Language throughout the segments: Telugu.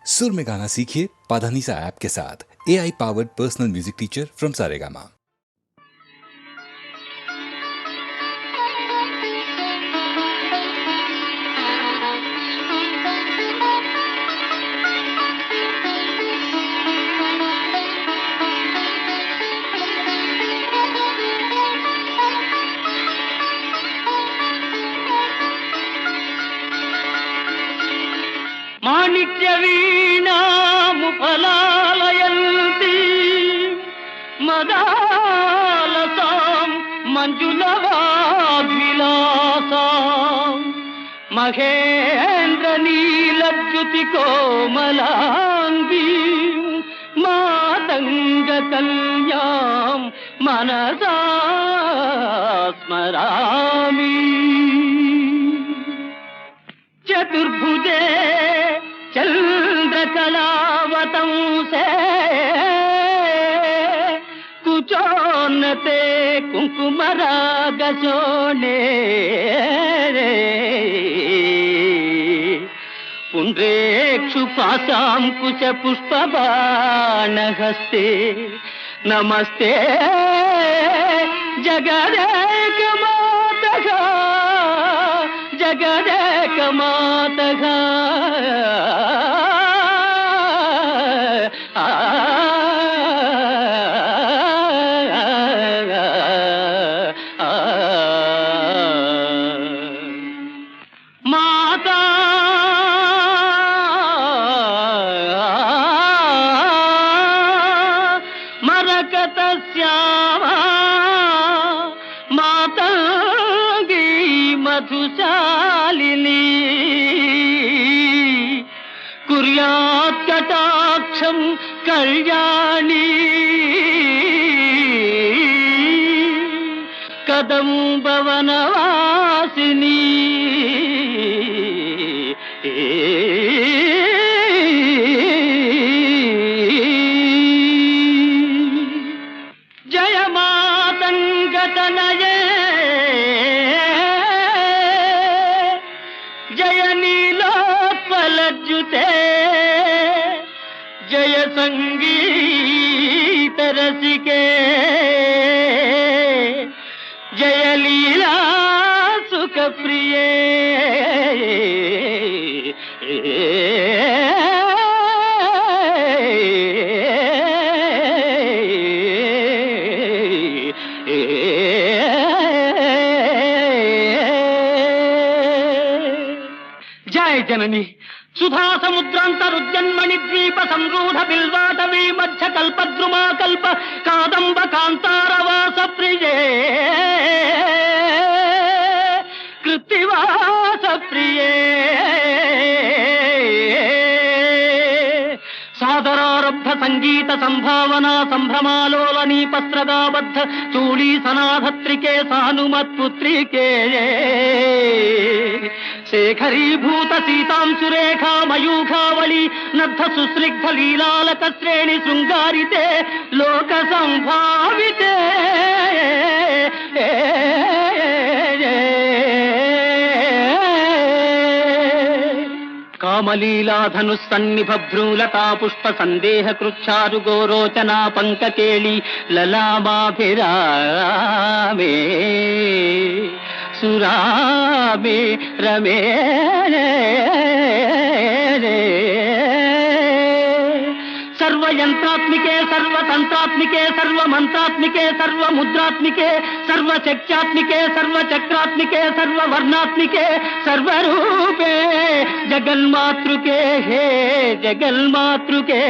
सुर में गाना सीखिए पाधानीसा ऐप के साथ। AI powered personal music teacher from Saregama. మాణిక్య వీణాముపలాలయంతి మదాలసాం మంజులవాగ్విలాసాం మహేంద్ర నీలద్యుతి కోమలాంగీ మాతంగ కన్యాం మనసా స్మరామి. చతుర్భుజే చంద్రకళావతంసే కుచోన్నతే కుంకుమరాగశోణే పుండ్రేక్షు పాశాంకుశ పుష్పబాణహస్తే నమస్తే జగదేకమాతగా జగదేకమాతగా. మాతా మరకత శ్యామా మాతంగీ మధుశాలిని కుర్యాత్ కటాక్షం కళ్యాణి కదంబవనవాసిని జయ మాతంగతనయే జయ నీలోత్పలజ్జుతే జయ సంగీత రసికే జయ లీలా సుఖ ప్రియే. జయ జనని సుధా సముద్రాంతరుజన్మణి ద్వీప సంరూఢ బిల్వాటవీ మధ్య కల్పద్రుమా కల్ప కాదంబ కాంతారవాస ప్రియే కృత్తివాస ప్రియే. సాదరారబ్ధ సంగీత సంభావనా సంభ్రమాలోలనీ పస్త్రగాబద్ధ చూళీ సనాధత్రికే సానుమత్పుత్రికే శేఖరీభూత సీతాంశురేఖా మయూఖావళి నద్ధ సుస్నిగ్ధ లీలాలక శ్రేణి శృంగారితే లోక సంభావితే కామలీలాధను సన్నిభ భ్రూలతా పుష్ప సందేహ కృచ్చారు గోరోచనా పంకకేళి లలామాభిరామే సురామే రమే సర్వయంత్రాత్మికే సర్వతంత్రాత్మికే సర్వమంత్రాత్మికే సర్వముద్రాత్మికే సర్వశక్త్యాత్మికే సర్వచక్రాత్మికే సర్వవర్ణాత్మికే సర్వరూపే జగన్మాతృకే హే జగన్మాతృకే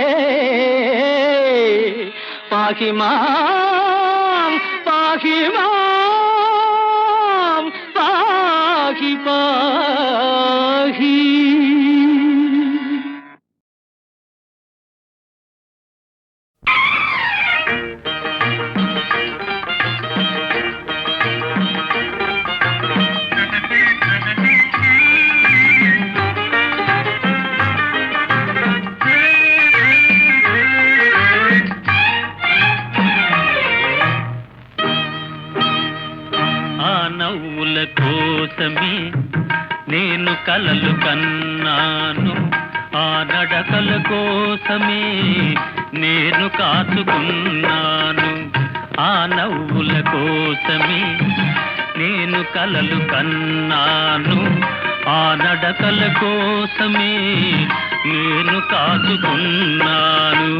పాహి మాం పాహి మాం పాహి పాహి. నవ్వుల కోసమే నేను కలలు కన్నాను, ఆ నడక నడకల కోసమే నేను కాచుకున్నాను, ఆ నవ్వుల కోసమే నేను కలలు కన్నాను, ఆ నడకల కోసమే నేను కాచుకున్నాను.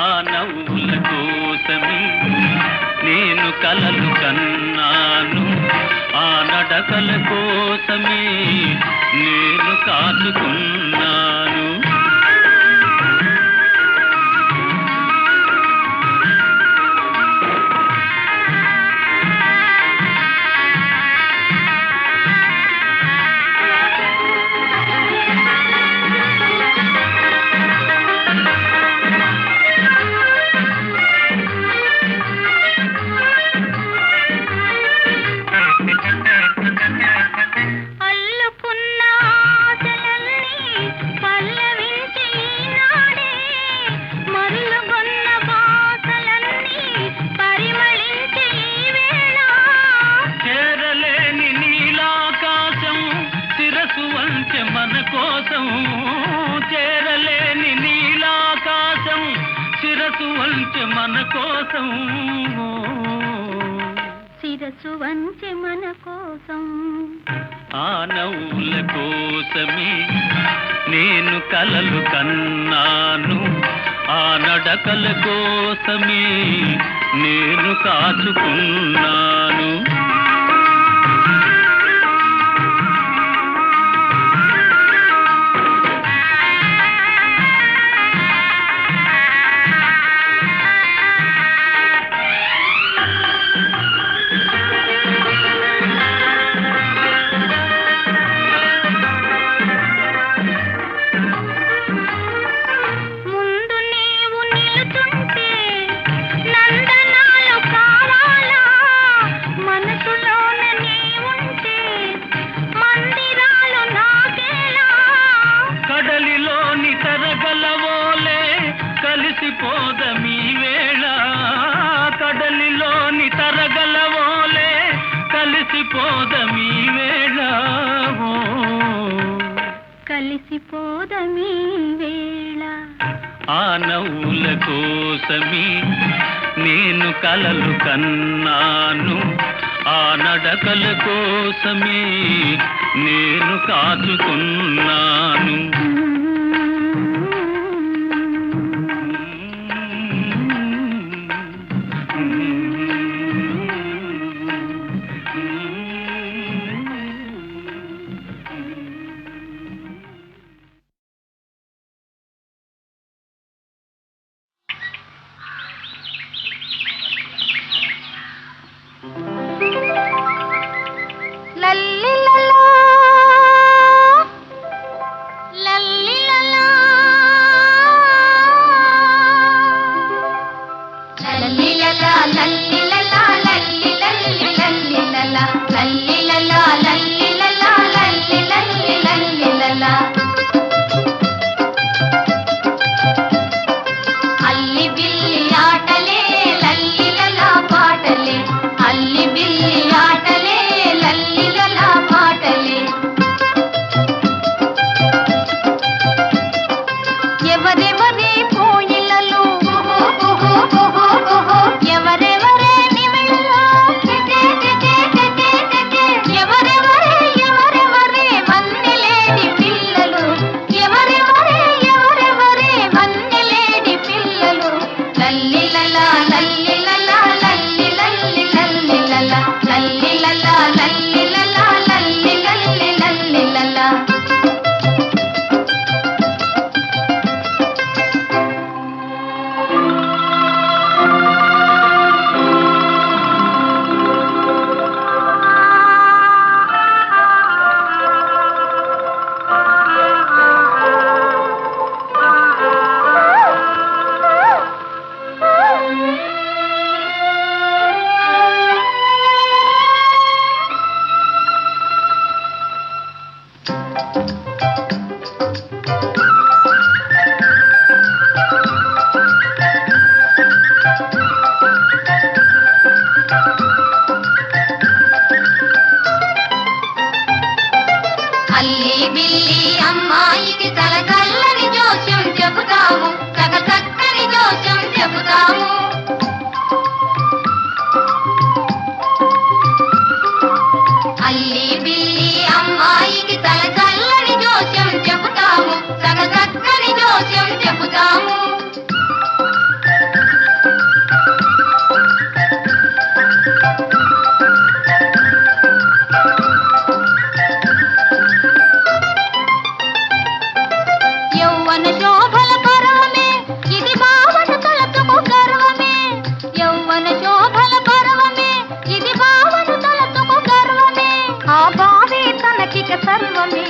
ఆ నవ్వుల కోసమే నేను కలలు కన్నాను, ఆ నడకల కోసమే నేను కాచుకున్నాను. మన కోసం చేరలేని నీలాకాశం శిరసు వంచె మన కోసం, శిరసు వంచె మన కోసం. ఆ నవ్వుల కోసమే నేను కలలు కన్నాను, ఆ నడకల కోసమే నేను కాచుకున్నాను. కలిసిపోదమీ వేళ కడలిలోని తరగలవోలే, కలిసిపోదమీ వేళ, కలిసిపోదమీ వేళ. ఆ నవ్వుల కోసమే నేను కలలు కన్నాను, ఆ నడకల కోసమే నేను కాచుకున్నాను. అల్లి బిల్లి అమ్మాయికి చల్లచల్లని జోస్యం చెబుతాము, చక్కని జోస్యం చెబుతాము. అల్లి బిల్లి అమ్మాయికి చల్లచల్లని జోస్యం చెబుతాము, చక్కని జోస్యం చెబుతాము. యౌవన శోభల పర్వమే ఇది భావన తలచుకు గర్వమే, యౌవన శోభల పర్వమే ఇది భావన తలచుకు గర్వమే, ఆ భావే తనకిక సర్వమే.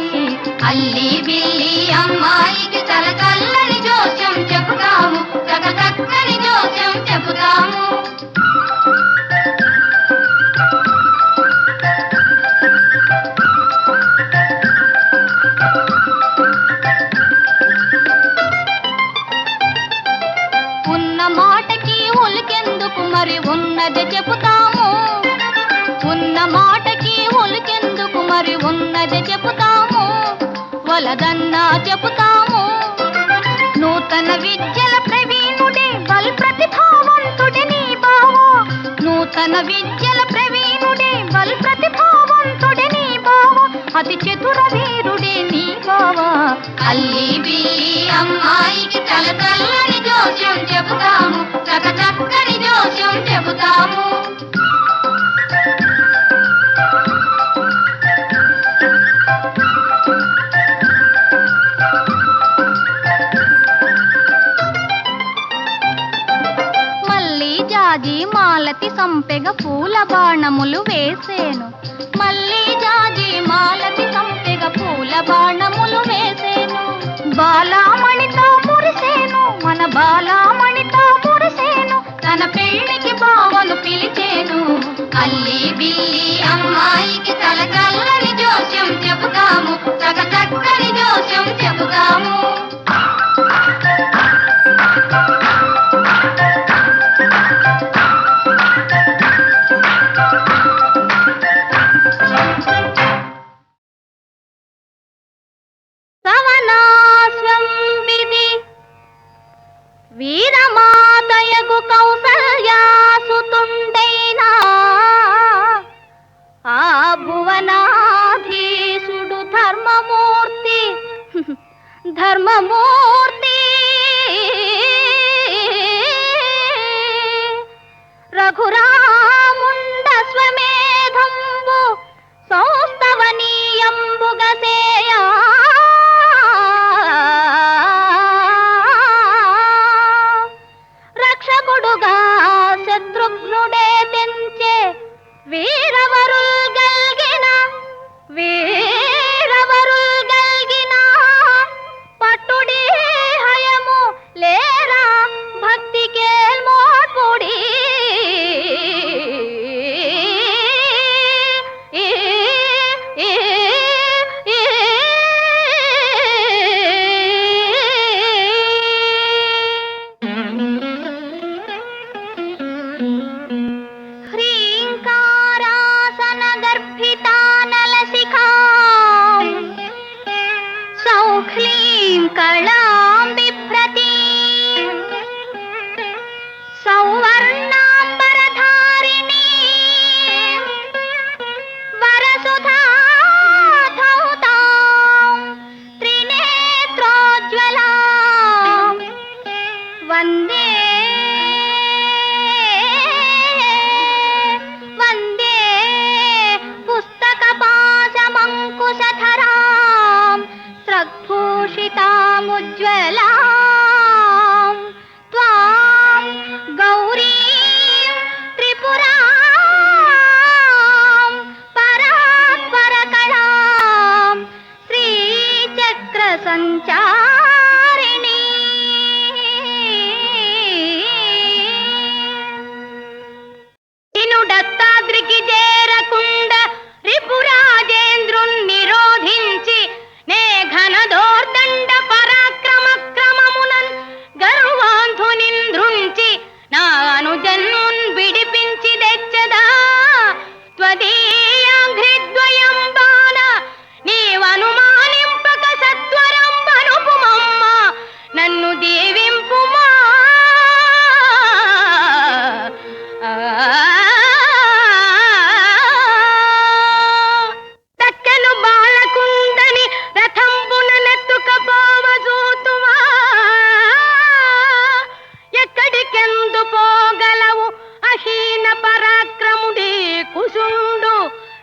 అల్లి బిల్లి అమ్మాయికి చల్లచల్లని జోస్యం చెబుతాము, చక్కని జోస్యం చెబుతాము. ఉన్న మాటకి ఒలికెందుకు మరి ఉన్నది చెబుతాము, ఉన్న మాటకి ఒలికెందుకు మరి ఉన్నది చెబుతాము, వలదన్నా చెబుతాము. నూతన విద్యల ప్రవీణుడే బల్ ప్రతిభావంతుడే నీ బావో, నూతన విద్యల ప్రవీణుడే బల్ ప్రతిభావంతుడే నీ బావో, అతి చతుర వీరుడే నీ బావా. అల్లి బిల్లి అమ్మాయికి చల్లచల్లని జోస్యం చెబుతాము, చక్కని జోస్యం చెబుతాము. మల్లి జాజి మాలతి సంపెగ పూల బాణములు వేసేను, మల్లి జాజి మాలతి సంపెగ పూల బాణములు వేసేను. బాలామణితో మురిసేను మన బాలామణితో మురిసేను, తన పెళ్లికి బావను పిలిచేను. అల్లి బిల్లి అమ్మాయికి చల్లచల్లని జోస్యం చెబుతాము, చక్కని జోస్యం చెబుతాము. సవనాస్వం విధి వీరమాతయగు కౌసల్యాసుతుండైనా ఆ భువనాధీశుడు ధర్మమూర్తి ధర్మమూర్తి రఘురాముండ స్వమేధంబు సౌస్తవనీయంబుగసేయా రక్షకుడుగా శత్రుఘ్నుడే తెంచే వీరవరుల్ గల్గిన పట్టుడి హయము లేరా భక్తికేల్మోడ్పుడి.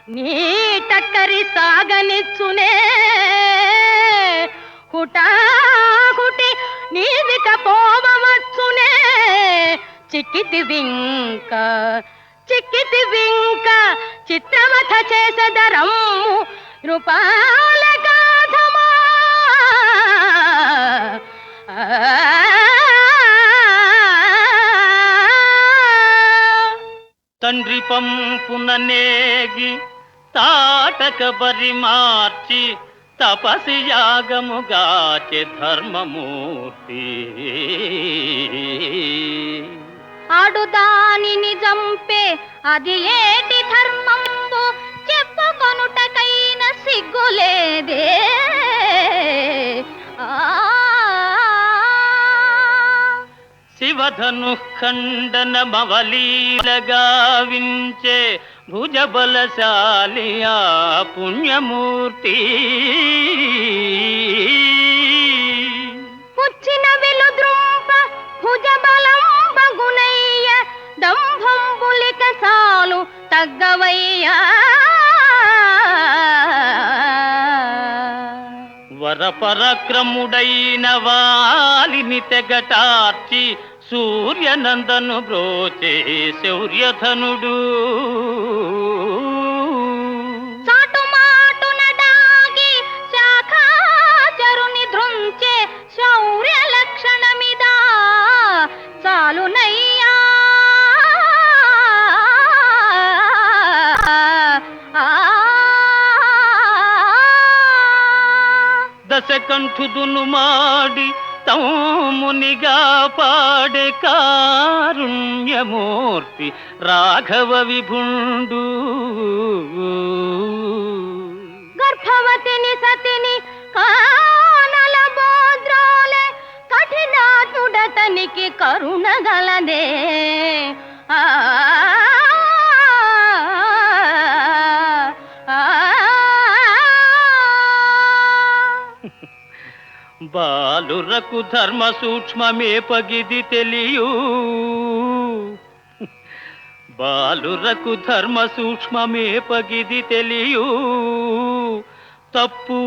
నీ టక్కరి సాగనిచ్చునే హుటాహుటి నీదిక పోవచ్చునే చిక్కితి వింక చిత్రవథ చేసదరమ్ము రూపాల గాధమా తండ్రి పంపున నేగి తాటక బరి మార్చి తపసి యాగముగాచె ధర్మమూర్తి ఆడు దానిని జంపే అది ఏటి ధర్మంబు చెప్పుకొనుటకైన సిగ్గులేదే శివధను ఖండన మవలీలగా వించే భుజబలశాలి ఆ పుణ్యమూర్తి పుచ్చిన వెలుద్రుంప భుజబలం బగునయ్య దంభంబులిక సాలు తగ్గవయ్యా వరపరక్రముడైన వాలిని తెగటార్చి సూర్యనందను బ్రోచే శౌర్యధనుడు చాటుమాటున డాగి శాఖాచరుని ధృంచే శౌర్య లక్షణమిదా చాలునయ్యా దశకంఠుదును మాడి తమ్మునిగా పాడే కారుణ్యమూర్తి రాఘవ విభుండు గర్భవతిని సతిని కానల బోద్రోలే కఠినాతుడతనికి కరుణగలదే ఆ బాలురకు ధర్మ సూక్ష్మమే పగిది తెలియు బాలురకు ధర్మ సూక్ష్మమే పగిది తెలియు తప్పు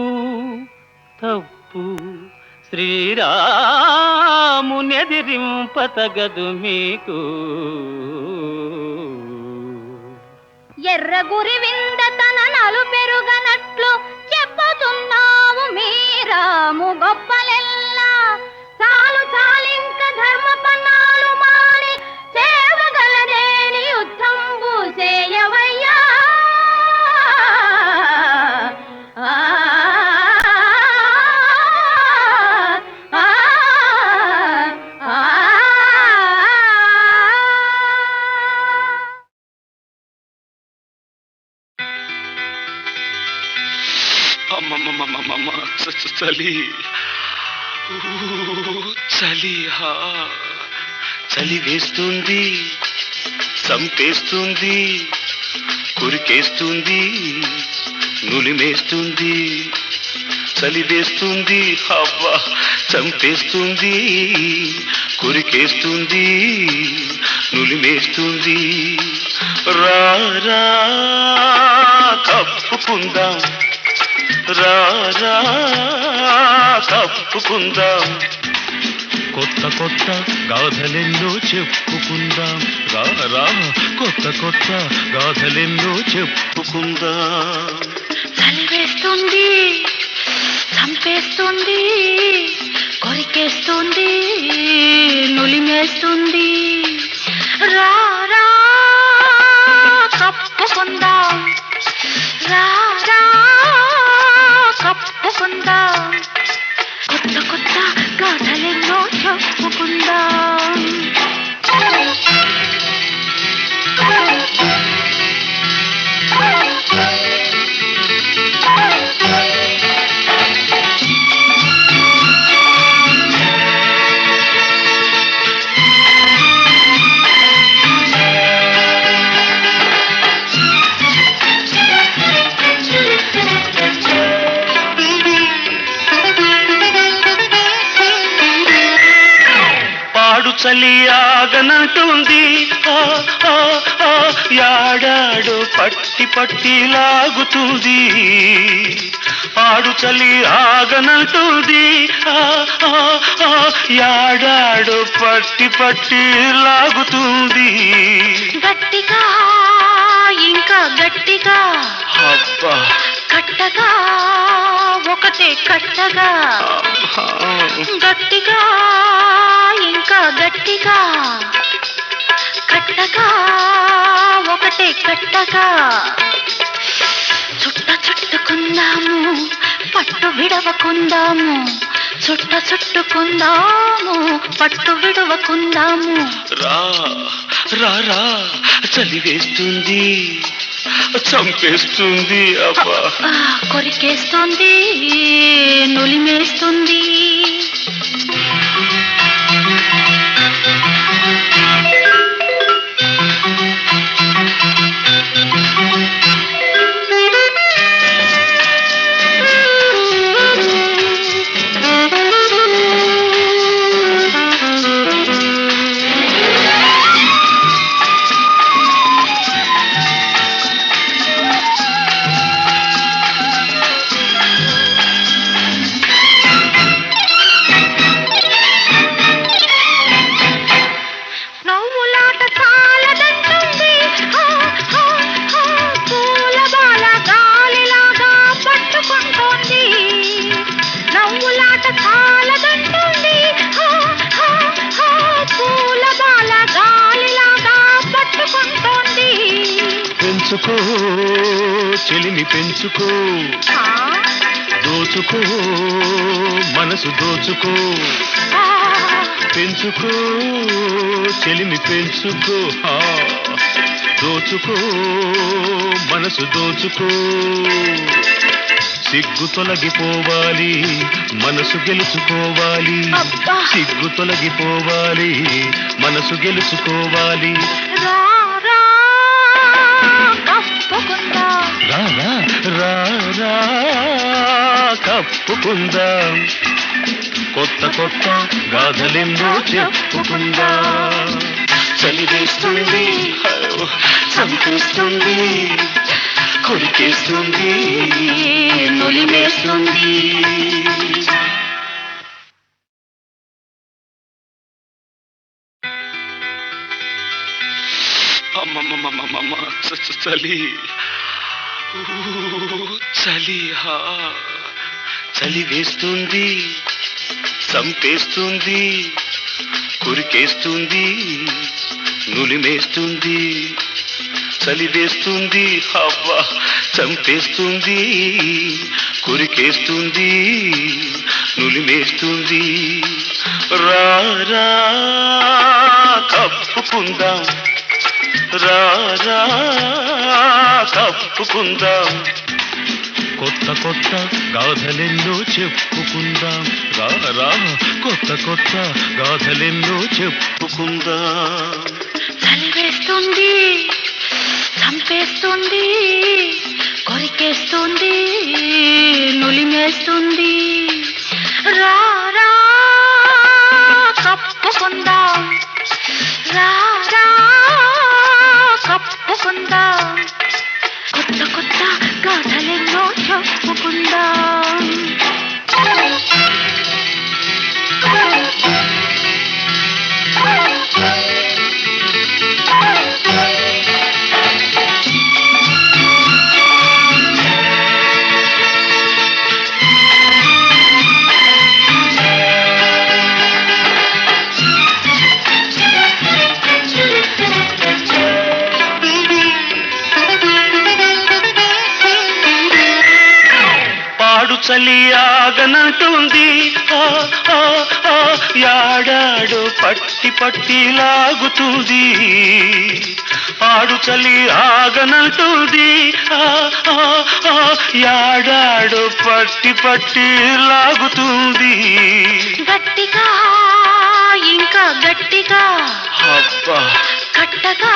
తప్పు శ్రీరామునెదిరింపతగదు మీకు ఎర్రగురి వింద తన నలు పెరుగనట్లు చెప్పుతున్నావు మీరాము గొప్పలెల్లా చాలు చాలింక ధర్మ పన్నాలు మాని సేవగలదేని యుద్ధంబు చేయవయ్యా చలి చలి చలి వేస్తుంది చంపేస్తుంది కురికేస్తుంది నులిమేస్తుంది చలి వేస్తుంది అబ్బా చంపేస్తుంది కురికేస్తుంది నులిమేస్తుంది రా రా కప్పుకుందాం రారా కప్పుకుందాం కొత్త కొత్త గాథలెన్నో చెప్పుకుందాం రారా కొత్త కొత్త గాథలెన్నో చెప్పుకుందాం చలివేస్తుంది చంపేస్తుంది కొరికేస్తుంది నులిమేస్తుంది రారా కప్పుకుందాం రారా కప్పుకుందాం కొత్త కొత్త గాథలెన్నో చెప్పుకుందాం చలి ఆగనంటుంది ఆ, ఆ, ఆ, యాడాడు పట్టి పట్టి లాగుతుంది ఆడు చలి ఆగనంటుంది ఆ, ఆ, ఆ, యాడాడు పట్టి పట్టి లాగుతుంది గట్టిగా ఇంకా గట్టిగా అబ్బా కట్టగా ఒకటే కట్టగా గట్టిగా ఇంకా గట్టిగా కట్టగా ఒకటే కట్టగా చుట్ట చుట్టుకుందాము పట్టు విడవకుందాము చుట్ట చుట్టుకుందాము పట్టు విడవకుందాము రా రా రా చలి వేస్తుంది చంపేస్తుంది అబ్బా కొరికేస్తుంది నులిమేస్తుంది నవ్వులాట చాలదంటుంది పూల బాల గాలిలాగా పట్టుకుంటోంది నవ్వులాట చాలదంటుంది పూల బాల గాలిలాగా పట్టుకుంటోంది పెంచుకో చెలిమి పెంచుకో దోచుకో మనసు దోచుకో పెంచుకో చెలిమి పెంచుకో దోచుకో మనసు దోచుకో సిగ్గు తొలగిపోవాలి మనసు గెలుచుకోవాలి అబ్బా. సిగ్గు తొలగిపోవాలి మనసు గెలుచుకోవాలి రా రా కప్పుకుందా రా రా రా రా కప్పుకుందాం కొత్త కొత్త గాథలెన్నో చెప్పుకుందాం చలి వేస్తుంది చంపేస్తుంది కొరికేస్తుంది నులిమేస్తుంది అమ్మమ్మమ్మమ్మమ్మ చలి చలి చలి వేస్తుంది చంపేస్తుంది కురికేస్తుంది నులిమేస్తుంది చలి వేస్తుంది అవ్వ చంపేస్తుంది కురికేస్తుంది నులిమేస్తుంది రా రా కప్పుకుందాం రా రా కప్పుకుందాం కొత్త కొత్త గాథలెన్నో చెప్పుకుందాం రా రా కొత్త కొత్త గాథలెన్నో చెప్పుకుందాం చలివేస్తుంది చంపేస్తుంది కొరికేస్తుంది నులిమేస్తుంది రా రా కప్పుకుందాం రా రా కప్పుకుందాం కొత్త కొత్త గాథలెన్నో చెప్పుకుందాం చలి ఆగనంటుంది యాడాడు పట్టి పట్టి లాగుతుంది ఆడు చలి ఆగనంటుంది యాడాడు పట్టి పట్టి లాగుతుంది గట్టిగా ఇంకా గట్టిగా అబ్బా కట్టగా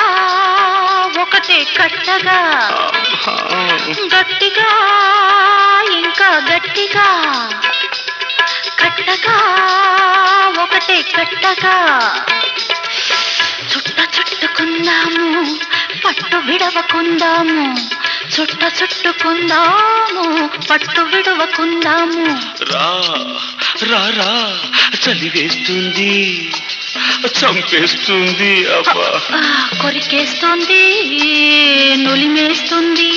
ఒకటే కట్టగా గట్టిగా ఇంకా గట్టిగా కట్టగా ఒకటే కట్టగా చుట్ట చుట్టుకుందాము పట్టు విడవకుందాము చుట్ట చుట్టుకుందాము పట్టు విడవకుందాము రా రా రా చలి వేస్తుంది చంపేస్తుంది అబ్బా కొరికేస్తుంది నులిమేస్తుంది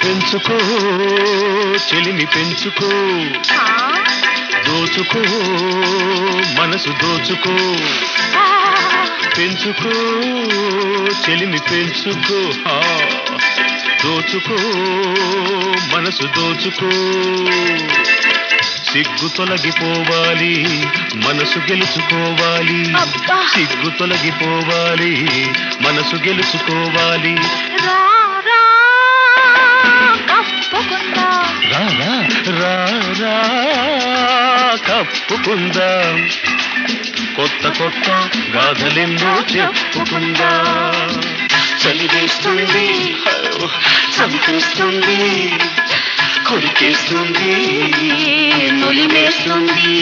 పెంచుకో చెలిమి పెంచుకో దోచుకో మనసు దోచుకో పెంచుకో చెలిమి పెంచుకో దోచుకో మనసు దోచుకో సిగ్గు తొలగిపోవాలి మనసు గెలుచుకోవాలి సిగ్గు తొలగిపోవాలి మనసు గెలుచుకోవాలి రా రా రా రా కప్పుకుందాం కొత్త కొత్త గాథలెన్నో చెప్పుకుందాం చలి వేస్తుంది చంపేస్తుంది కొరికేస్తుంది నులిమేస్తుంది